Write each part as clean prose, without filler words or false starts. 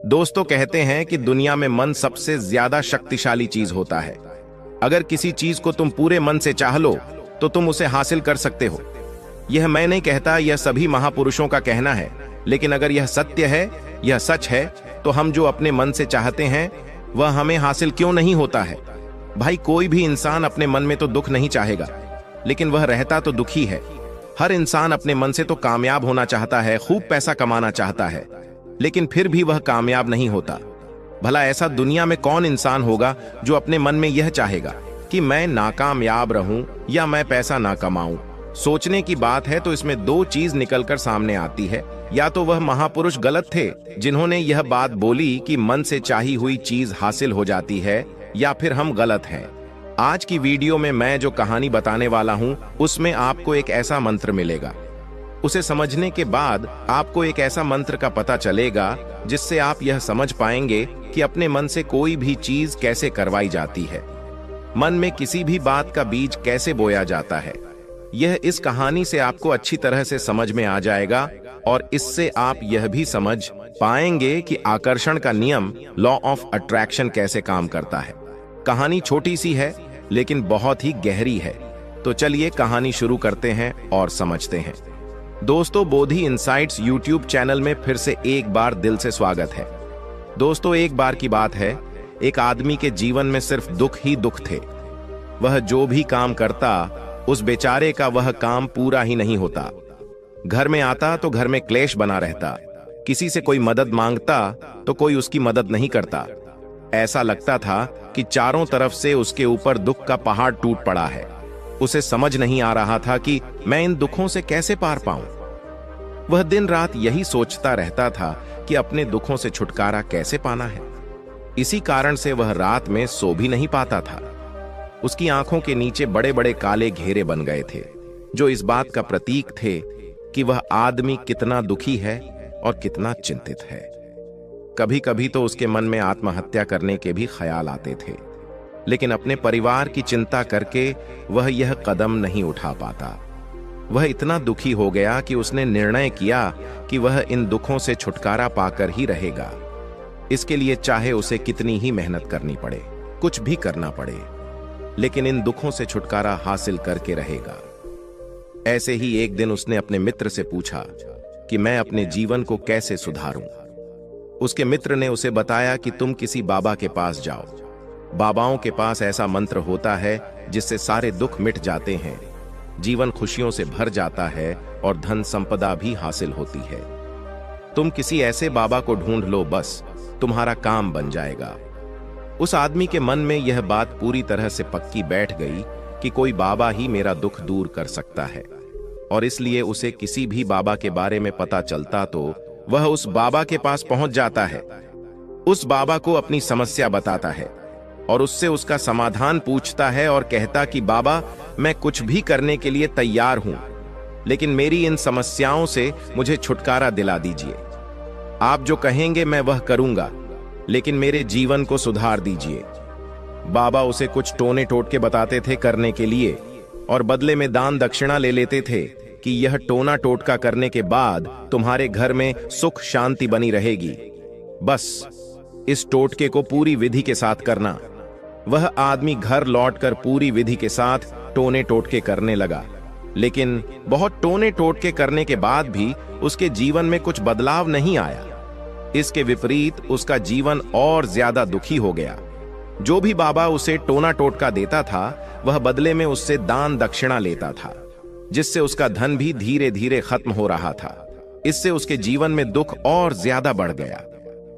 दोस्तों कहते हैं कि दुनिया में मन सबसे ज्यादा शक्तिशाली चीज होता है। अगर किसी चीज को तुम पूरे मन से चाह लो तो तुम उसे हासिल कर सकते हो। यह मैं नहीं कहता, यह सभी महापुरुषों का कहना है। लेकिन अगर यह सत्य है, यह सच है, तो हम जो अपने मन से चाहते हैं वह हमें हासिल क्यों नहीं होता है। भाई, कोई भी इंसान अपने मन में तो दुख नहीं चाहेगा, लेकिन वह रहता तो दुखी है। हर इंसान अपने मन से तो कामयाब होना चाहता है, खूब पैसा कमाना चाहता है, लेकिन फिर भी वह कामयाब नहीं होता। भला ऐसा दुनिया में कौन इंसान होगा जो अपने मन में यह चाहेगा कि मैं नाकामयाब रहूं या मैं पैसा ना कमाऊं। सोचने की बात है तो इसमें दो चीज निकलकर सामने आती है। या तो वह महापुरुष गलत थे जिन्होंने यह बात बोली कि मन से चाही हुई चीज हासिल हो जाती है, या फिर हम गलत हैं। आज की वीडियो में मैं जो कहानी बताने वाला हूं उसमें आपको एक ऐसा मंत्र मिलेगा। उसे समझने के बाद आपको एक ऐसा मंत्र का पता चलेगा जिससे आप यह समझ पाएंगे कि अपने मन से कोई भी चीज कैसे करवाई जाती है, मन में किसी भी बात का बीज कैसे बोया जाता है। यह इस कहानी से आपको अच्छी तरह से समझ में आ जाएगा और इससे आप यह भी समझ पाएंगे कि आकर्षण का नियम, लॉ ऑफ अट्रैक्शन, कैसे काम करता है। कहानी छोटी सी है लेकिन बहुत ही गहरी है। तो चलिए कहानी शुरू करते हैं और समझते हैं। दोस्तों, बोधि इनसाइट्स यूट्यूब चैनल में फिर से एक बार दिल से स्वागत है। दोस्तों, एक बार की बात है, एक आदमी के जीवन में सिर्फ दुख ही दुख थे। वह जो भी काम करता उस बेचारे का वह काम पूरा ही नहीं होता। घर में आता तो घर में क्लेश बना रहता, किसी से कोई मदद मांगता तो कोई उसकी मदद नहीं करता। ऐसा लगता था कि चारों तरफ से उसके ऊपर दुख का पहाड़ टूट पड़ा है। उसे समझ नहीं आ रहा था कि मैं इन दुखों से कैसे पार पाऊं। वह दिन रात यही सोचता रहता था कि अपने दुखों से छुटकारा कैसे पाना है। इसी कारण से वह रात में सो भी नहीं पाता था। उसकी आंखों के नीचे बड़े बड़े काले घेरे बन गए थे, जो इस बात का प्रतीक थे कि वह आदमी कितना दुखी है और कितना चिंतित है। कभी कभी तो उसके मन में आत्महत्या करने के भी ख्याल आते थे, लेकिन अपने परिवार की चिंता करके वह यह कदम नहीं उठा पाता। वह इतना दुखी हो गया कि उसने निर्णय किया कि वह इन दुखों से छुटकारा पाकर ही रहेगा। इसके लिए चाहे उसे कितनी ही मेहनत करनी पड़े, कुछ भी करना पड़े, लेकिन इन दुखों से छुटकारा हासिल करके रहेगा। ऐसे ही एक दिन उसने अपने मित्र से पूछा कि मैं अपने जीवन को कैसे सुधारूं। उसके मित्र ने उसे बताया कि तुम किसी बाबा के पास जाओ। बाबाओं के पास ऐसा मंत्र होता है जिससे सारे दुख मिट जाते हैं, जीवन खुशियों से भर जाता है और धन संपदा भी हासिल होती है। तुम किसी ऐसे बाबा को ढूंढ लो, बस तुम्हारा काम बन जाएगा। उस आदमी के मन में यह बात पूरी तरह से पक्की बैठ गई कि कोई बाबा ही मेरा दुख दूर कर सकता है, और इसलिए उसे किसी भी बाबा के बारे में पता चलता तो वह उस बाबा के पास पहुंच जाता है। उस बाबा को अपनी समस्या बताता है और उससे उसका समाधान पूछता है और कहता कि बाबा, मैं कुछ भी करने के लिए तैयार हूं, लेकिन मेरी इन समस्याओं से मुझे छुटकारा दिला दीजिए। आप जो कहेंगे मैं वह करूंगा, लेकिन मेरे जीवन को सुधार दीजिए। बाबा उसे कुछ टोने टोटके बताते थे करने के लिए, और बदले में दान दक्षिणा ले लेते थे कि यह टोना टोटका करने के बाद तुम्हारे घर में सुख शांति बनी रहेगी। बस इस टोटके को पूरी विधि के साथ करना। वह आदमी घर लौटकर पूरी विधि के साथ टोने टोटके करने लगा, लेकिन बहुत टोने टोटके करने के बाद भी उसके जीवन में कुछ बदलाव नहीं आया। इसके विपरीत उसका जीवन और ज्यादा दुखी हो गया। जो भी बाबा उसे टोना टोटका देता था वह बदले में उससे दान दक्षिणा लेता था, जिससे उसका धन भी धीरे धीरे खत्म हो रहा था। इससे उसके जीवन में दुख और ज्यादा बढ़ गया।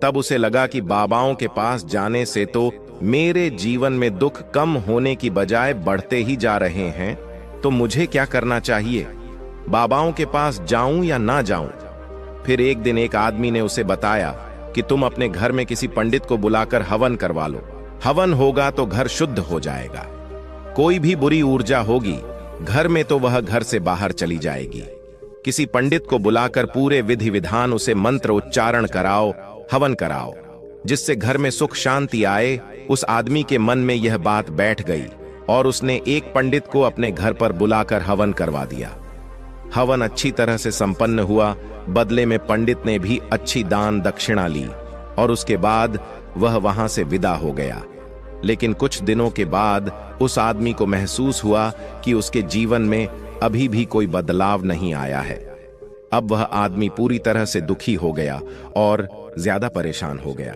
तब उसे लगा कि बाबाओं के पास जाने से तो मेरे जीवन में दुख कम होने की बजाय बढ़ते ही जा रहे हैं, तो मुझे क्या करना चाहिए? बाबाओं के पास जाऊं या ना जाऊं? फिर एक दिन एक आदमी ने उसे बताया कि तुम अपने घर में किसी पंडित को बुलाकर हवन करवा लो। हवन होगा तो घर शुद्ध हो जाएगा। कोई भी बुरी ऊर्जा होगी घर में तो वह घर से बाहर चली जाएगी। किसी पंडित को बुलाकर पूरे विधि विधान उसे मंत्र उच्चारण कराओ, हवन कराओ, जिससे घर में सुख शांति आए। उस आदमी के मन में यह बात बैठ गई और उसने एक पंडित को अपने घर पर बुलाकर हवन करवा दिया। हवन अच्छी तरह से संपन्न हुआ। बदले में पंडित ने भी अच्छी दान दक्षिणा ली। और उसके बाद वह वहां से विदा हो गया। लेकिन कुछ दिनों के बाद उस आदमी को महसूस हुआ कि उसके जीवन में अभी भी कोई बदलाव नहीं आया है। अब वह आदमी पूरी तरह से दुखी हो गया और ज्यादा परेशान हो गया।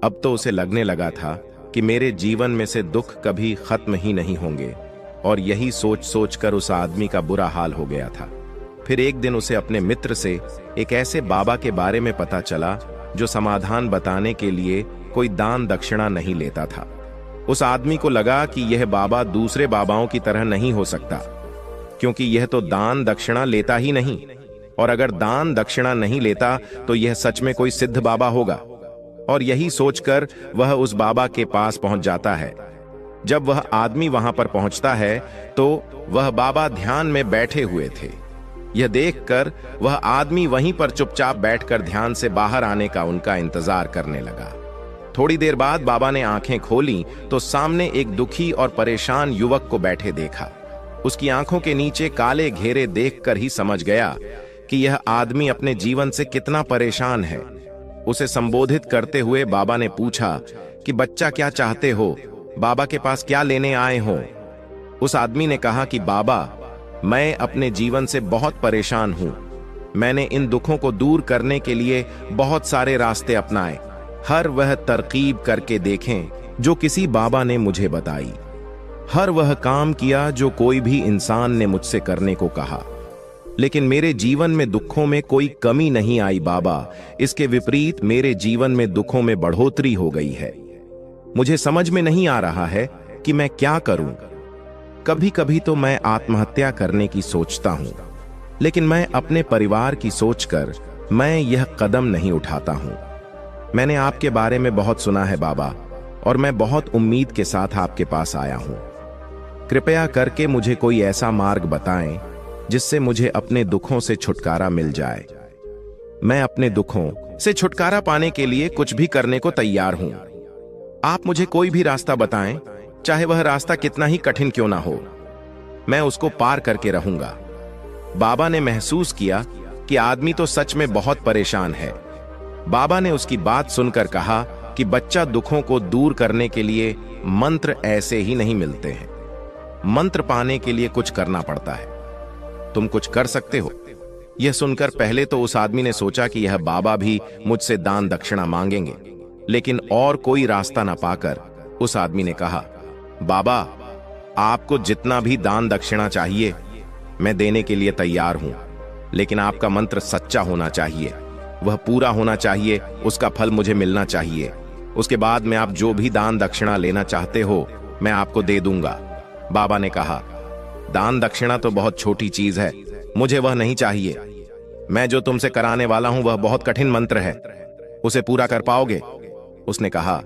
अब तो उसे लगने लगा था कि मेरे जीवन में से दुख कभी खत्म ही नहीं होंगे, और यही सोच सोच कर उस आदमी का बुरा हाल हो गया था। फिर एक दिन उसे अपने मित्र से एक ऐसे बाबा के बारे में पता चला जो समाधान बताने के लिए कोई दान दक्षिणा नहीं लेता था। उस आदमी को लगा कि यह बाबा दूसरे बाबाओं की तरह नहीं हो सकता, क्योंकि यह तो दान दक्षिणा लेता ही नहीं, और अगर दान दक्षिणा नहीं लेता तो यह सच में कोई सिद्ध बाबा होगा। और यही सोचकर वह उस बाबा के पास पहुंच जाता है। जब वह आदमी वहां पर पहुंचता है तो वह बाबा ध्यान में बैठे हुए थे। यह देखकर वह आदमी वहीं पर चुपचाप बैठकर ध्यान से बाहर आने का उनका इंतजार करने लगा। थोड़ी देर बाद बाबा ने आंखें खोली तो सामने एक दुखी और परेशान युवक को बैठे देखा। उसकी आंखों के नीचे काले घेरे देखकर ही समझ गया कि यह आदमी अपने जीवन से कितना परेशान है। उसे संबोधित करते हुए बाबा ने पूछा कि बच्चा, क्या चाहते हो? बाबा के पास क्या लेने आए हो? उस आदमी ने कहा कि बाबा, मैं अपने जीवन से बहुत परेशान हूं। मैंने इन दुखों को दूर करने के लिए बहुत सारे रास्ते अपनाए, हर वह तरकीब करके देखें जो किसी बाबा ने मुझे बताई, हर वह काम किया जो कोई भी इंसान ने मुझसे करने को कहा, लेकिन मेरे जीवन में दुखों में कोई कमी नहीं आई बाबा। इसके विपरीत मेरे जीवन में दुखों में बढ़ोतरी हो गई है। मुझे समझ में नहीं आ रहा है कि मैं क्या करूं। कभी कभी तो मैं आत्महत्या करने की सोचता हूं, लेकिन मैं अपने परिवार की सोचकर मैं यह कदम नहीं उठाता हूं। मैंने आपके बारे में बहुत सुना है बाबा, और मैं बहुत उम्मीद के साथ आपके पास आया हूं। कृपया करके मुझे कोई ऐसा मार्ग बताएं जिससे मुझे अपने दुखों से छुटकारा मिल जाए। मैं अपने दुखों से छुटकारा पाने के लिए कुछ भी करने को तैयार हूं। आप मुझे कोई भी रास्ता बताएं, चाहे वह रास्ता कितना ही कठिन क्यों ना हो, मैं उसको पार करके रहूंगा। बाबा ने महसूस किया कि आदमी तो सच में बहुत परेशान है। बाबा ने उसकी बात सुनकर कहा कि बच्चा, दुखों को दूर करने के लिए मंत्र ऐसे ही नहीं मिलते हैं। मंत्र पाने के लिए कुछ करना पड़ता है। तुम कुछ कर सकते हो। यह सुनकर पहले तो उस आदमी ने सोचा कि यह बाबा भी मुझसे दान दक्षिणा मांगेंगे, लेकिन और कोई रास्ता ना पाकर उस आदमी ने कहा, बाबा, आपको जितना भी दान दक्षिणा चाहिए मैं देने के लिए तैयार हूं, लेकिन आपका मंत्र सच्चा होना चाहिए, वह पूरा होना चाहिए, उसका फल मुझे मिलना चाहिए। उसके बाद में आप जो भी दान दक्षिणा लेना चाहते हो मैं आपको दे दूंगा। बाबा ने कहा, दान दक्षिणा तो बहुत छोटी चीज है, मुझे वह नहीं चाहिए। मैं जो तुमसे कराने वाला हूं वह बहुत कठिन मंत्र है, उसे पूरा कर पाओगे? उसने कहा,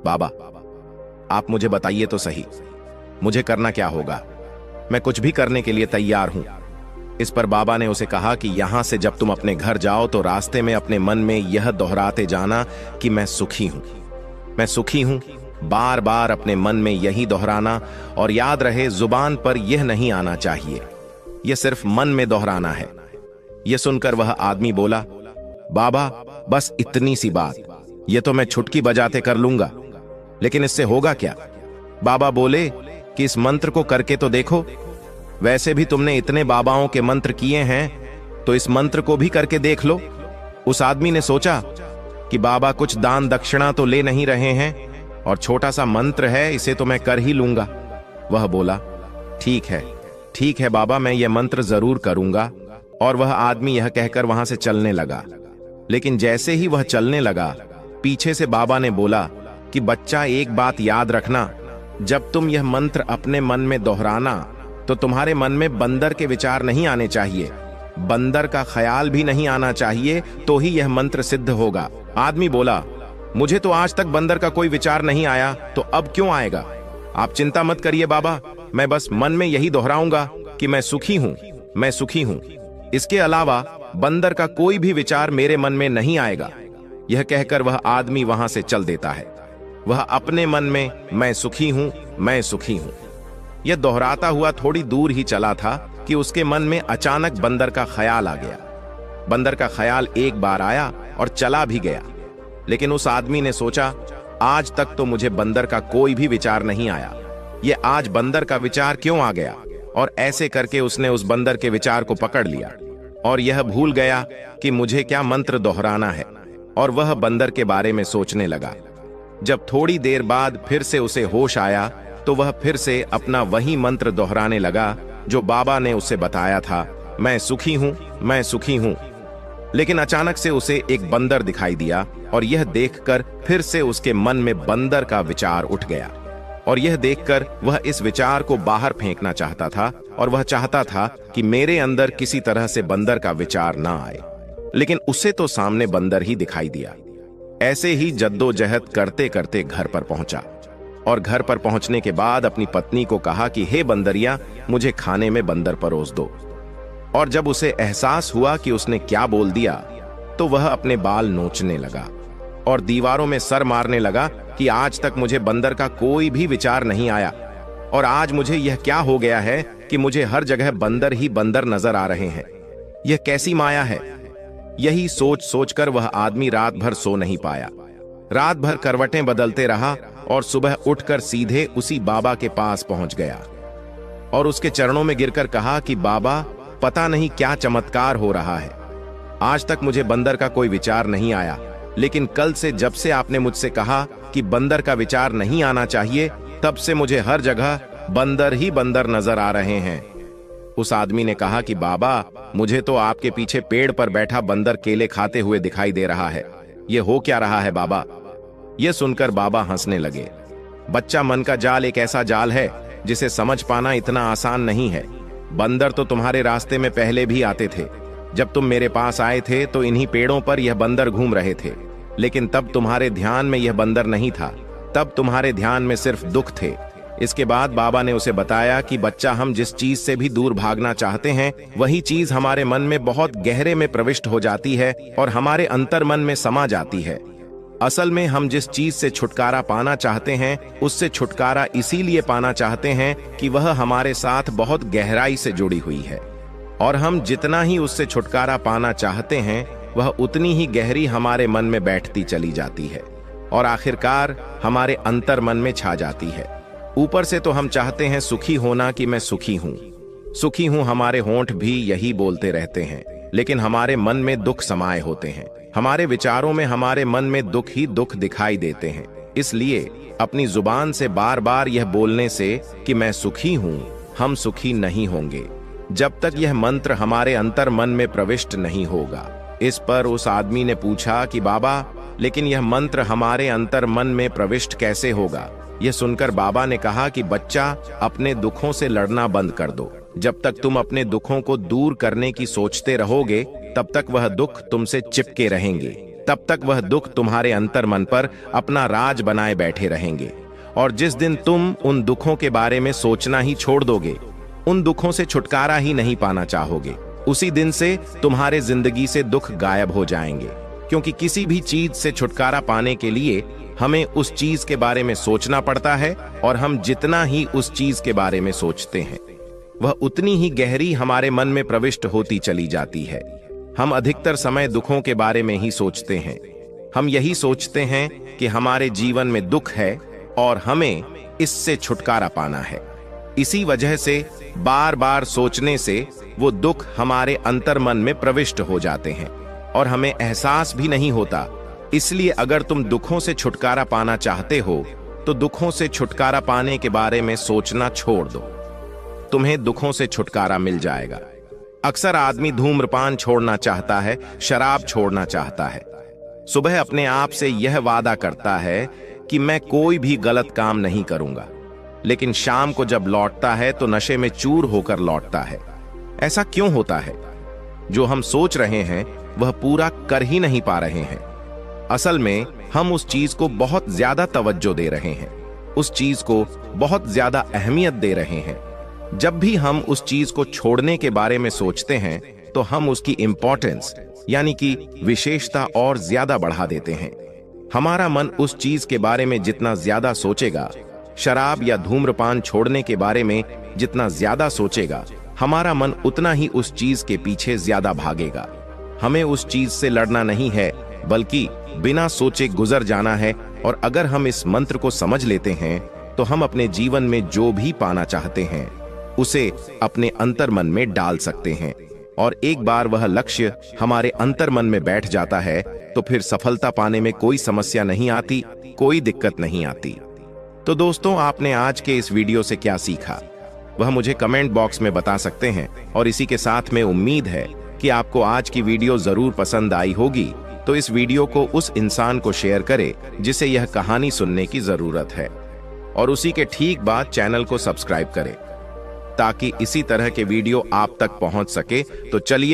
बाबा, आप मुझे बताइए तो सही, मुझे करना क्या होगा? मैं कुछ भी करने के लिए तैयार हूं। इस पर बाबा ने उसे कहा कि यहां से जब तुम अपने घर जाओ तो रास्ते में अपने मन में यह दोहराते जाना कि मैं सुखी हूं, मैं सुखी हूं। बार बार अपने मन में यही दोहराना, और याद रहे जुबान पर यह नहीं आना चाहिए, यह सिर्फ मन में दोहराना है। यह सुनकर वह आदमी बोला, बाबा, बस इतनी सी बात, यह तो मैं छुटकी बजाते कर लूंगा, लेकिन इससे होगा क्या? बाबा बोले कि इस मंत्र को करके तो देखो। वैसे भी तुमने इतने बाबाओं के मंत्र किए हैं, तो इस मंत्र को भी करके देख लो। उस आदमी ने सोचा कि बाबा कुछ दान दक्षिणा तो ले नहीं रहे हैं, और छोटा सा मंत्र है, इसे तो मैं कर ही लूंगा। वह बोला, ठीक है बाबा, मैं यह मंत्र जरूर करूंगा। और वह आदमी यह कहकर वहां से चलने लगा। लेकिन जैसे ही वह चलने लगा, पीछे से बाबा ने बोला कि बच्चा, एक बात याद रखना, जब तुम यह मंत्र अपने मन में दोहराना तो तुम्हारे मन में बंदर के विचार नहीं आने चाहिए, बंदर का ख्याल भी नहीं आना चाहिए, तो ही यह मंत्र सिद्ध होगा। आदमी बोला, मुझे तो आज तक बंदर का कोई विचार नहीं आया, तो अब क्यों आएगा? आप चिंता मत करिए बाबा, मैं बस मन में यही दोहराऊंगा कि मैं सुखी हूं, मैं सुखी हूं। इसके अलावा बंदर का कोई भी विचार मेरे मन में नहीं आएगा। यह कहकर वह आदमी वहां से चल देता है। वह अपने मन में मैं सुखी हूं, मैं सुखी हूं, यह दोहराता हुआ थोड़ी दूर ही चला था कि उसके मन में अचानक बंदर का ख्याल आ गया। बंदर का ख्याल एक बार आया और चला भी गया। लेकिन उस आदमी ने सोचा, आज तक तो मुझे बंदर का कोई भी विचार नहीं आया, ये आज बंदर का विचार क्यों आ गया। और ऐसे करके उसने उस बंदर के विचार को पकड़ लिया और यह भूल गया कि मुझे क्या मंत्र दोहराना है, और वह बंदर के बारे में सोचने लगा। जब थोड़ी देर बाद फिर से उसे होश आया तो वह फिर से अपना वही मंत्र दोहराने लगा जो बाबा ने उसे बताया था, मैं सुखी हूं, मैं सुखी हूं। लेकिन अचानक से उसे एक बंदर दिखाई दिया और यह देखकर फिर से उसके मन में बंदर का विचार उठ गया, और यह देखकर वह इस विचार को बाहर फेंकना चाहता था, और वह चाहता था कि मेरे अंदर किसी तरह से बंदर का विचार ना आए। लेकिन उसे तो सामने बंदर ही दिखाई दिया। ऐसे ही जद्दोजहद करते करते घर पर पहुंचा, और घर पर पहुंचने के बाद अपनी पत्नी को कहा कि हे बंदरिया, मुझे खाने में बंदर परोस दो। और जब उसे एहसास हुआ कि उसने क्या बोल दिया तो वह अपने बाल नोचने लगा और दीवारों में सर मारने लगा कि आज तक मुझे बंदर का कोई भी विचार नहीं आया, और आज मुझे यह क्या हो गया है कि मुझे हर जगह बंदर ही बंदर नजर आ रहे हैं। यह कैसी माया है। यही सोच सोचकर वह आदमी रात भर सो नहीं पाया। रात भर करवटें बदलते रहा और सुबह उठकर सीधे उसी बाबा के पास पहुंच गया और उसके चरणों में गिरकर कहा कि बाबा, पता नहीं क्या चमत्कार हो रहा है। आज तक मुझे बंदर का कोई विचार नहीं आया, लेकिन कल से जब से आपने मुझसे कहा कि बंदर का विचार नहीं आना चाहिए, तब से मुझे हर जगह बंदर ही बंदर नजर आ रहे हैं। उस आदमी ने कहा कि बाबा, मुझे तो आपके पीछे पेड़ पर बैठा बंदर केले खाते हुए दिखाई दे रहा है। ये हो क्या रहा है बाबा। यह सुनकर बाबा हंसने लगे। बच्चा, मन का जाल एक ऐसा जाल है जिसे समझ पाना इतना आसान नहीं है। बंदर तो तुम्हारे रास्ते में पहले भी आते थे। जब तुम मेरे पास आए थे तो इन्हीं पेड़ों पर यह बंदर घूम रहे थे, लेकिन तब तुम्हारे ध्यान में यह बंदर नहीं था, तब तुम्हारे ध्यान में सिर्फ दुख थे। इसके बाद बाबा ने उसे बताया कि बच्चा, हम जिस चीज से भी दूर भागना चाहते हैं, वही चीज हमारे मन में बहुत गहरे में प्रविष्ट हो जाती है और हमारे अंतर मन में समा जाती है। असल में हम जिस चीज से छुटकारा पाना चाहते हैं, उससे छुटकारा इसीलिए पाना चाहते हैं कि वह हमारे साथ बहुत गहराई से जुड़ी हुई है, और हम जितना ही उससे छुटकारा पाना चाहते हैं, वह उतनी ही गहरी हमारे मन में बैठती चली जाती है और आखिरकार हमारे अंतर मन में छा जाती है। ऊपर से तो हम चाहते हैं सुखी होना कि मैं सुखी हूं, सुखी हूं, हमारे होंठ भी यही बोलते रहते हैं, लेकिन हमारे मन में दुख समाये होते हैं। हमारे विचारों में हमारे मन में दुख ही दुख दिखाई देते हैं। इसलिए अपनी जुबान से बार बार यह बोलने से कि मैं सुखी हूं, हम सुखी नहीं होंगे जब तक यह मंत्र हमारे अंतर मन में प्रविष्ट नहीं होगा। इस पर उस आदमी ने पूछा कि बाबा, लेकिन यह मंत्र हमारे अंतर मन में प्रविष्ट कैसे होगा। यह सुनकर बाबा ने कहा कि बच्चा, अपने दुखों से लड़ना बंद कर दो। जब तक तुम अपने दुखों को दूर करने की सोचते रहोगे, तब तक वह दुख तुमसे चिपके रहेंगे, तब तक वह दुख तुम्हारे अंतर मन पर अपना राज बनाए बैठे रहेंगे। और जिस दिन तुम उन दुखों के बारे में सोचना ही छोड़ दोगे, उन दुखों से छुटकारा ही नहीं पाना चाहोगे, उसी दिन से तुम्हारे जिंदगी से दुख गायब हो जाएंगे। क्योंकि किसी भी चीज से छुटकारा पाने के लिए हमें उस चीज के बारे में सोचना पड़ता है, और हम जितना ही उस चीज के बारे में सोचते हैं, वह उतनी ही गहरी हमारे मन में प्रविष्ट होती चली जाती है। हम अधिकतर समय दुखों के बारे में ही सोचते हैं। हम यही सोचते हैं कि हमारे जीवन में दुख है और हमें इससे छुटकारा पाना है। इसी वजह से बार बार सोचने से वो दुख हमारे अंतर मन में प्रविष्ट हो जाते हैं और हमें एहसास भी नहीं होता। इसलिए अगर तुम दुखों से छुटकारा पाना चाहते हो, तो दुखों से छुटकारा पाने के बारे में सोचना छोड़ दो, तुम्हें दुखों से छुटकारा मिल जाएगा। अक्सर आदमी धूम्रपान छोड़ना चाहता है, शराब छोड़ना चाहता है। सुबह अपने आप से यह वादा करता है कि मैं कोई भी गलत काम नहीं करूंगा, लेकिन शाम को जब लौटता है तो नशे में चूर होकर लौटता है। ऐसा क्यों होता है? जो हम सोच रहे हैं वह पूरा कर ही नहीं पा रहे हैं। असल में हम उस चीज को बहुत ज्यादा तवज्जो दे रहे हैं, उस चीज को बहुत ज्यादा अहमियत दे रहे हैं। जब भी हम उस चीज को छोड़ने के बारे में सोचते हैं तो हम उसकी इंपॉर्टेंस यानी कि विशेषता और ज्यादा बढ़ा देते हैं। हमारा मन उस चीज के बारे में जितना ज्यादा सोचेगा, शराब या धूम्रपान छोड़ने के बारे में जितना ज्यादा सोचेगा, हमारा मन उतना ही उस चीज के पीछे ज्यादा भागेगा। हमें उस चीज से लड़ना नहीं है, बल्कि बिना सोचे गुजर जाना है। और अगर हम इस मंत्र को समझ लेते हैं तो हम अपने जीवन में जो भी पाना चाहते हैं उसे अपने अंतर्मन में डाल सकते हैं। और एक बार वह लक्ष्य हमारे अंतर्मन में बैठ जाता है तो फिर सफलता पाने में कोई समस्या नहीं आती, कोई दिक्कत नहीं आती। तो दोस्तों, आपने आज के इस वीडियो से क्या सीखा वह मुझे कमेंट बॉक्स में बता सकते हैं। और इसी के साथ में उम्मीद है कि आपको आज की वीडियो जरूर पसंद आई होगी। तो इस वीडियो को उस इंसान को शेयर करें जिसे यह कहानी सुनने की जरूरत है, और उसी के ठीक बाद चैनल को सब्सक्राइब करें ताकि इसी तरह के वीडियो आप तक पहुंच सके। तो चलिए